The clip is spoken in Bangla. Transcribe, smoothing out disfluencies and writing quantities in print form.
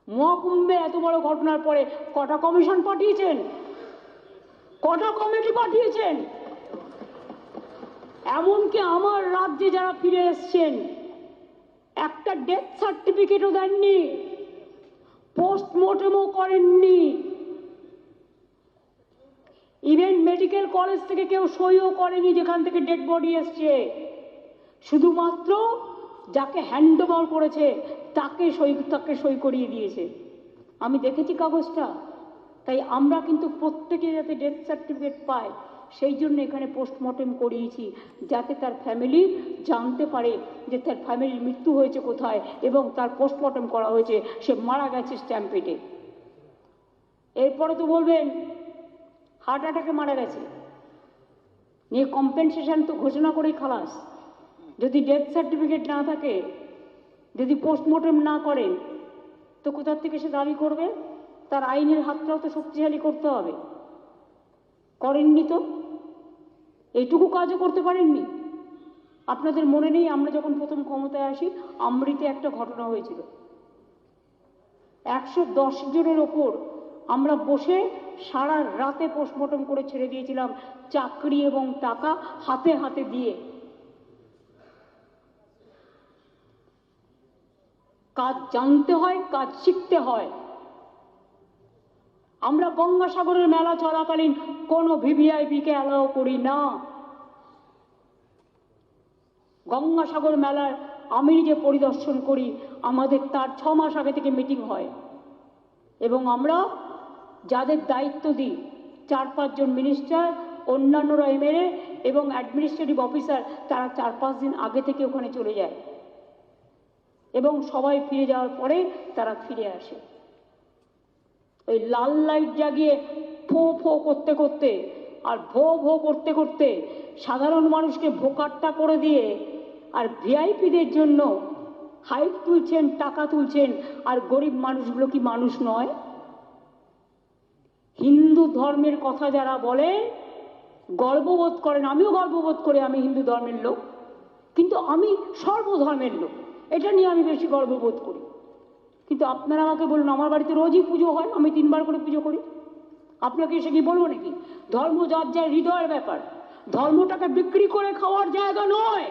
মহাকুম্ভে এত বড় ঘটনার পরে কটা কমিশন পাঠিয়েছেন, কটা কমিটি পাঠিয়েছেন? এমনকি আমার রাজ্যে যারা ফিরে এসছেন একটা ডেথ সার্টিফিকেটও দেননি, পোস্টমর্টেমও করেননি, ইভেন মেডিকেল কলেজ থেকে কেউ সইও করেনি যেখান থেকে ডেড বডি এসছে। শুধুমাত্র যাকে হ্যান্ড ওভার করেছে তাকে সই করিয়ে দিয়েছে। আমি দেখেছি কাগজটা। তাই আমরা কিন্তু প্রত্যেকে যাতে ডেথ সার্টিফিকেট পায় সেই জন্য এখানে পোস্টমর্টেম করিয়েছি, যাতে তার ফ্যামিলি জানতে পারে যে তার ফ্যামিলির মৃত্যু হয়েছে কোথায় এবং তার পোস্টমর্টেম করা হয়েছে, সে মারা গেছে স্ট্যাম্পেডে। এরপরে তো বলবেন হার্ট অ্যাটাকে মারা গেছে, নিয়ে কম্পেনসেশন তো ঘোষণা করেই খালাস। যদি ডেথ সার্টিফিকেট না থাকে, যদি পোস্টমর্টেম না করেন, তো কোথার থেকে সে দাবি করবে? তার আইনের হাতটাও তো শক্তিশালী করতে হবে। করেননি তো, এইটুকু কাজও করতে পারেননি। আপনাদের মনে নেই আমরা যখন প্রথম ক্ষমতায় আসি আমৃতে একটা ঘটনা হয়েছিল, 110 জনের ওপর আমরা বসে সারা রাতে পোস্টমর্টম করে ছেড়ে দিয়েছিলাম, চাকরি এবং টাকা হাতে হাতে দিয়ে। কাজ জানতে হয়, কাজ শিখতে হয়। আমরা গঙ্গাসাগরের মেলা চলাকালীন কোনো ভিভিআইপিকে অ্যালাউ করি না। গঙ্গাসাগর মেলার আমি নিজে পরিদর্শন করি, আমাদের তার 6 মাস আগে থেকে মিটিং হয় এবং আমরা যাদের দায়িত্ব দিই 4-5 জন মিনিস্টার, অন্যান্যরা এমএলএ এবং অ্যাডমিনিস্ট্রেটিভ অফিসার, তারা 4-5 দিন আগে থেকে ওখানে চলে যায় এবং সবাই ফিরে যাওয়ার পরে তারা ফিরে আসে। ওই লাল লাইট জাগিয়ে ফো ফো করতে করতে আর ভো ভো করতে করতে সাধারণ মানুষকে ভোকাট্টা করে দিয়ে আর ভিআইপিদের জন্য হাইপ তুলছেন, টাকা তুলছেন, আর গরিব মানুষগুলো কি মানুষ নয়? হিন্দু ধর্মের কথা যারা বলে গর্ববোধ করেন, আমিও গর্ববোধ করি, আমি হিন্দু ধর্মের লোক, কিন্তু আমি সর্বধর্মের লোক, এটা নিয়ে আমি বেশি গর্ববোধ করি। কিন্তু আপনারা আমাকে বলুন, আমার বাড়িতে রোজই পুজো হয়, আমি 3 বার করে পুজো করি, আপনাকে এসে কি বলবো নাকি? ধর্ম যার যার হৃদয়ের ব্যাপার, ধর্মটাকে বিক্রি করে খাওয়ার জায়গা নয়।